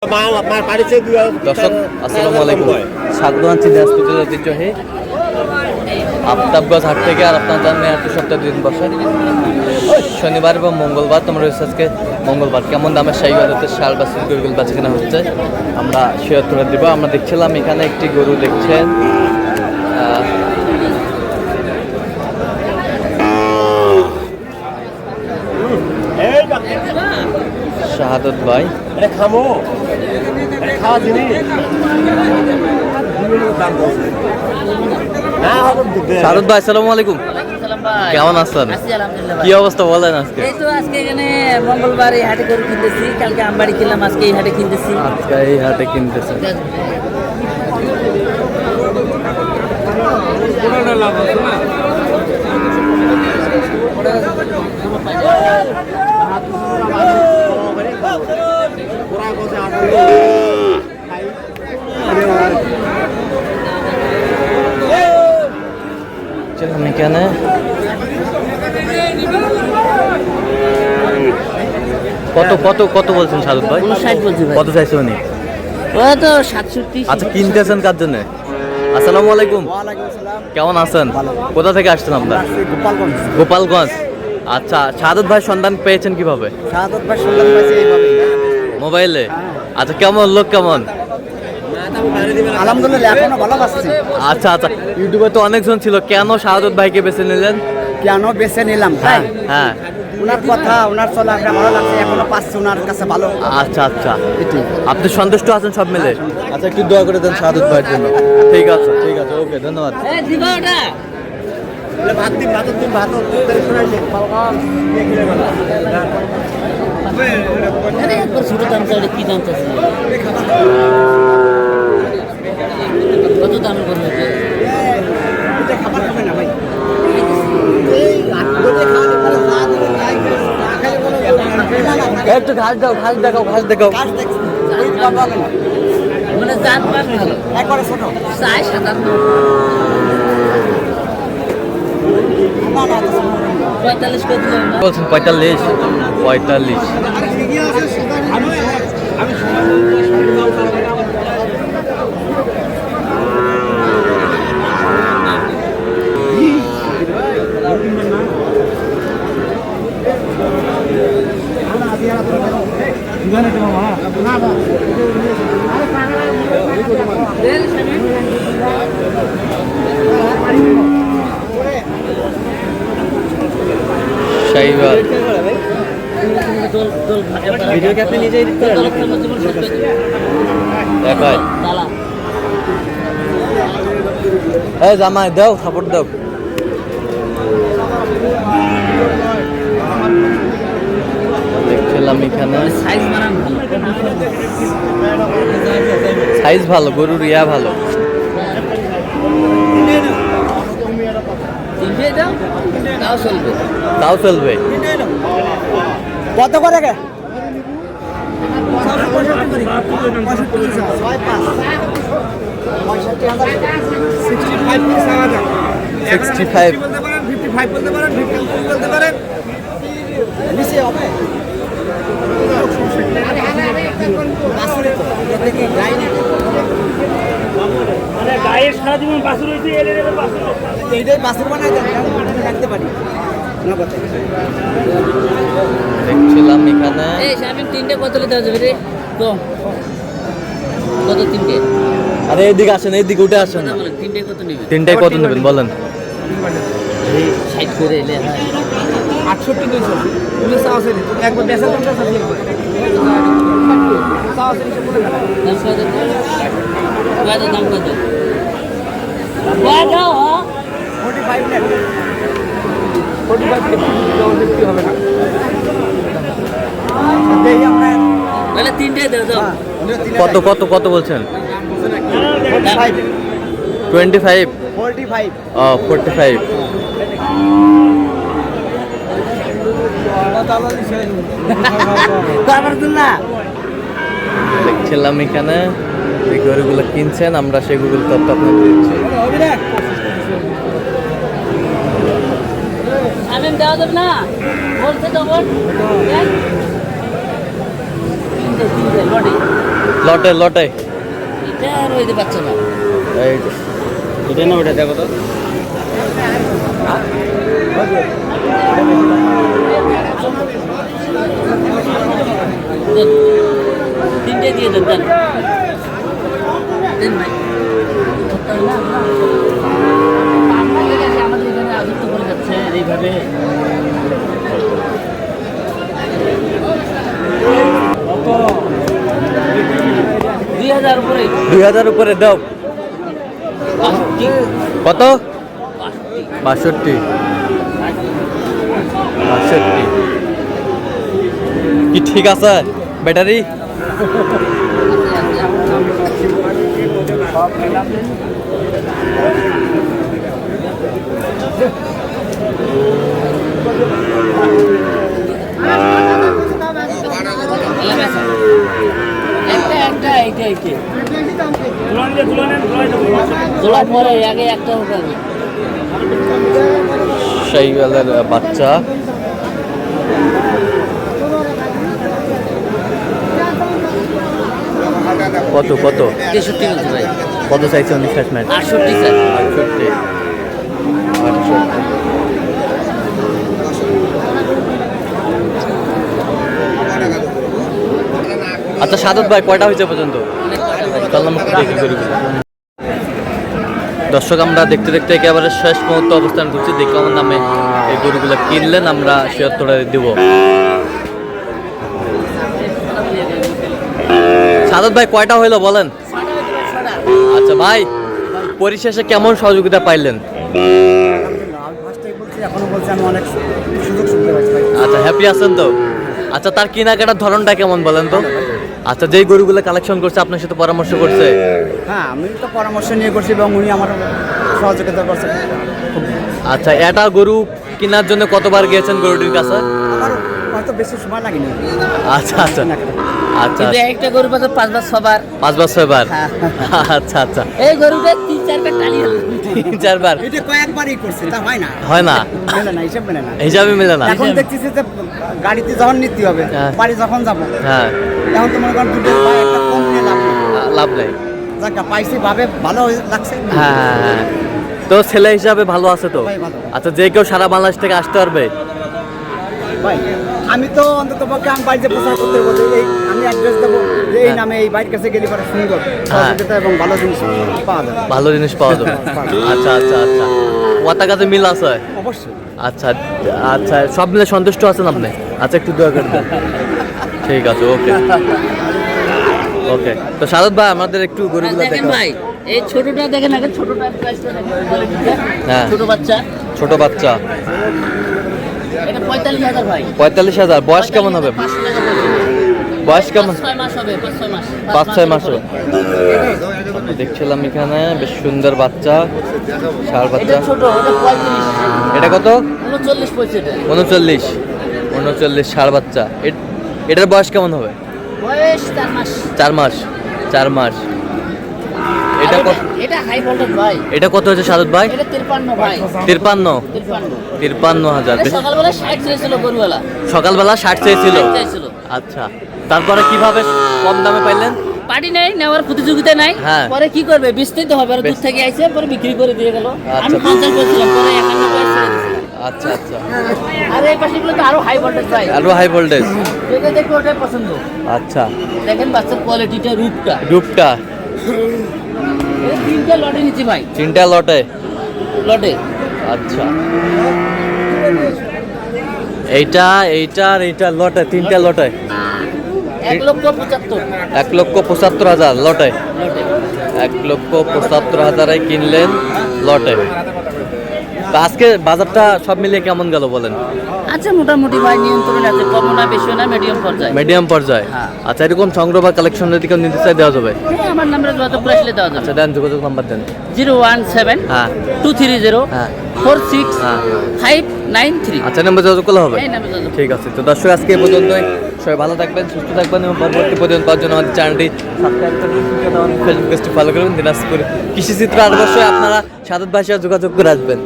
দর্শক আসসালামু আলাইকুম, স্বাগত জানাচ্ছি দিনাজপুর ঐতিহ্যবাহী আফতাবগঞ্জ হাট থেকে। আর আপনার জানেন হাটটি সপ্তাহে দিন বসে শনিবার এবং মঙ্গলবার। তোমরা রয়েছে আজকে মঙ্গলবার। কেমন দামের সাইকেল হচ্ছে শাল বা গরুগুলো বেচা কেনা হচ্ছে আমরা শেয়ার করে দেবো। আমরা দেখছিলাম এখানে একটি গরু দেখছেন, শাহাদত ভাই। শাহাদত ভাই আসসালামু আলাইকুম, কেমন আছেন? কি অবস্থা বলেন? আজকে এই তো আজকে এখানে মঙ্গলবার এই হাটে গরু কিনতেছি, কালকে আমবাড়ি কিনলাম, আজকে এই হাটে কিনতেছি। আজকে এই হাটে কিনতেছি। এখানে কত কত কত বলছেন শাহাদত ভাই? 59 বলছি ভাই। কত চাইছে উনি? ও তো 67। আচ্ছা, কিনতেছেন কার জন্য? আসসালামু আলাইকুম, কেমন আছেন? কোথা থেকে আসছেন আপনার? গোপালগঞ্জ। আচ্ছা, শাহাদত ভাই সন্ধান পেয়েছেন কিভাবে? শাহাদত ভাই সন্ধান পাইছে এইভাবে মোবাইলে। আচ্ছা, কেমন লোক কেমন? আলহামদুলিল্লাহ এখনো ভালো পাচ্ছি। আচ্ছা আচ্ছা, ইউটিউবে তো অনেকজন ছিল, কেন শাহাদত ভাইকে বেছে নিলেন? কেন বেছে নিলাম ভাই? হ্যাঁ, ওনার কথা, ওনার চলা একটা ভালো লাগছে, এখনো পাচ্ছি ওনার কাছে ভালো। আচ্ছা আচ্ছা, আপনি সন্তুষ্ট আছেন সব মিলে? আচ্ছা, একটু দোয়া করে দেন শাহাদত ভাইয়ের জন্য। ঠিক আছে ঠিক আছে, ওকে, ধন্যবাদ। ছোট দাম চাইলে কি দাম চাচ্ছি? কত দামের করবে? একটু ঘাস দাও, ঘাস দেখাও, ঘাস দেখাও। মানে জাত পান ভালো, একবারে ছোট, 57। 45 করে দিলাম না? বলছেন 45। 45 শাইওয়াল। ভিডিও কি আপনি নিজেই এডিট করেন? দেখাই। এই জামাই দাও, সাপোর্ট দাও। দেখছিলাম এখানে সাইজ ভালো, গরুর ইয়া ভালো। তাও চলবে। কত করে? 65। গায়ের সারা জীবন বাছুর হয়েছে, এইটাই বাছুর বানাই রাখতে পারি। দেখছিলাম এখানে তিনটে কত দেওয়া যাবে রে? কত তিনটে? আরে এইদিকে আসেন, এইদিকে উঠে আসেন। তিনটে কত নেবেন? তিনটায় কত নেবেন বলেন? 60 করে এলে 68 200 একবার বেচা দামটা দাম কত? 45 হবে না। তাহলে তিনটে দাও। কত কত কত বলছেন? 25। 45। ও 45। দেখছিলাম এখানে যে গরুগুলো কিনছেন, আমরা সেই গরুগুলো তথ্য আপনাদের দিচ্ছি। দেওয়া যাবে না বলছে তখন তিনটে লড়ে লটে লটে এটা আর হইতে পারছে না। এই যে এটা না ওটা দেখো তো। দেন। তিনটে দিয়ে দেন দেন। দেন ভাই। আমাদের এখানে আযুক্ত করে যাচ্ছে এইভাবে। 2000 উপরে 2000 উপরে দাও। 65 কত? 62 62 কি ঠিক আছে ব্যাটারি? একটা একটা এইটা এইটা দুলান দিয়ে দুলানের তোলার পরে আগে একটা হবে। শাহিওয়ালের বাচ্চা কত কত 63 বলছে ভাই। কত চাইছে উনি শেষমেশ? 68 স্যার। 68 আচ্ছা সাদত ভাই কয়টা হয়েছে পর্যন্ত? চললাম একটু দেখি গরুগুলো। দর্শক আমরা দেখতে দেখতে একেবারে শেষ মুহূর্তে অবস্থান করছি। দেখি আমার নামে এই গরুগুলো কিনলেন আমরা শেয়ার তোড়া দিব। সাদত ভাই কয়টা হইলো বলেন? আচ্ছা ভাই পরিশেষে কেমন সহযোগিতা পাইলেন? আচ্ছা হ্যাপি আছেন তো? আচ্ছা তার কেনাকাটার ধরনটা কেমন বলেন তো? আচ্ছা যেই গরুগুলো কালেকশন করছে আপনার সাথে পরামর্শ করছে? হ্যাঁ আমি তো পরামর্শ নিয়ে করছি এবং উনি আমার সহযোগিতা করছেন। আচ্ছা এটা গরু কেনার জন্য কতবার গিয়েছেন গরুটির কাছে? আমার হয়তো বেশি সময় লাগেনি। আচ্ছা আচ্ছা আচ্ছা কিন্তু একটা গরু পাশে 5 বার 6 বার 5 বার 6 বার হ্যাঁ। আচ্ছা আচ্ছা এই গরুটা 3-4 বার টালি হলো। 3-4 বার এটা কয়েকবারই করছে তা হয় না, হয় না, মেলে না, হিসাব মেলে না। হিসাবে মিলে না। এখন দেখতেছি যে গাড়িতে যখন নিতে হবে হ্যাঁ। বাড়ি যখন যাবো হ্যাঁ এখন তো মনে করেন দুটো বা একটা কম নিয়ে লাভ নেই। লাভ নেই। যাক পাইছি ভাবে ভালো লাগছে। হ্যাঁ হ্যাঁ, হ্যাঁ। তো ছেলে হিসাবে ভালো আছে তো? ভাই ভালো। আচ্ছা যে কেউ সারা বাংলাদেশ থেকে আসতে পারবে? ভাই আমি তো অন্তত পক্ষে আমি বাড়িতে প্রচার করতে বলতে এই আমি অ্যাড্রেস দেবো যে এই নামে এই বাড়ির কাছে গেলে পরে সুন্দর সহযোগিতা এবং ভালো জিনিস পাওয়া যাবে। ভালো জিনিস পাওয়া যাবে। আচ্ছা আচ্ছা আচ্ছা ওয়াতা কাছে মিল আছে? অবশ্যই। আচ্ছা আচ্ছা সব মিলে সন্তুষ্ট আছেন আপনি? আচ্ছা একটু দোয়া করে দেন। ঠিক আছে ওকে ওকে। তো সাদত ভাই আমাদের একটু গরুগুলো দেখেন দেখো। ভাই এই ছোটটা দেখেন আগে ছোটটা প্রাইসটা দেখেন কোয়ালিটিটা। হ্যাঁ। ছোট বাচ্চা ছোট বাচ্চা এটা 45,000 ভাই। 45,000 বয়স কেমন হবে? 500 টাকা পড়বে। বয়স কেমন? 5-6 মাস হবে 5-6 মাস 5-6 মাস হবে। দেখছিলাম এখানে বেশ সুন্দর বাচ্চা ষাঁড় এটা বাচ্চা। ছোট এটা 45 এটা কত? 39 পড়ছে এটা 39 ষাঁড় বাচ্চা। এটার বয়স কেমন হবে? বয়স 4 মাস 4 মাস 4 মাস। এটা কত? এটা হাই ভোল্টেজ ভাই। এটা কত হচ্ছে সাদত ভাই? এটা 53 ভাই 53 53 53,000। এটা সকালবেলা 60 চেয়েছিল গরুওয়ালা সকালবেলা 60 চেয়েছিল। 60 চেয়েছিল। আচ্ছা তারপরে কিভাবে কম দামে পাইলেন? পার্টি নাই নেওয়ার প্রতিযোগিতা নাই। হ্যাঁ। পরে কি করবে বেচতেই তো হবে আর দূর থেকে আইছে পরে বিক্রি করে দিয়ে গেল। আচ্ছা। আমি 50 করেছিলাম পরে 51 করে ছেড়ে দিয়েছিলাম। আচ্ছা আচ্ছা আর এই পাশেগুলো তো আরো হাই ভোল্টেজ ভাই। আরো হাই ভোল্টেজ। যেটা দেখবে ওটাই পছন্দ। আচ্ছা দেখেন বাচ্চার কোয়ালিটিটা রূপটা। ডুবটা এই তিনটা লটে নিচ্ছি ভাই 3টা লটে। লটে। আচ্ছা এইটা আর এইটা লটে 3টা লটে 1,75,000 1,75,000 লটে। লটে। 1,75,000 কিনলেন লটে। তো আজকে বাজারটা সব মিলিয়ে কেমন গেল বলেন? আচ্ছা মোটামুটি ভাই নিয়ন্ত্রণ আছে কম না বেশি না মিডিয়াম পর্যায়ে। মিডিয়াম পর্যায়ে। হ্যাঁ। আচ্ছা এরকম সংগ্রহ বা কালেকশন যদি কেউ নিতে চাই দেওয়া যাবে? হ্যাঁ, আমার নাম্বারে যোগাযোগ করে আসলে দেওয়া যাবে। আচ্ছা দেন যোগাযোগ নাম্বার দেন। 017 হ্যাঁ 230 হ্যাঁ 46 593। আচ্ছা নাম্বার যোগাযোগ করলে হবে? এই নাম্বারে যোগাযোগ। ঠিক আছে। তো দর্শক আজকে এই পর্যন্তই। সবাই ভালো থাকবেন সুস্থ থাকবেন এবং পরবর্তী পর্যন্ত পাওয়ার জন্য আমাদের চ্যানেলটি সাবস্ক্রাইব করবেন, ফেসবুক পেজটি ফলো করবেন। দিনাজপুর কৃষিচিত্র 8 বছরে আপনারা সাদত ভাষায় যোগাযোগ করে আসবেন।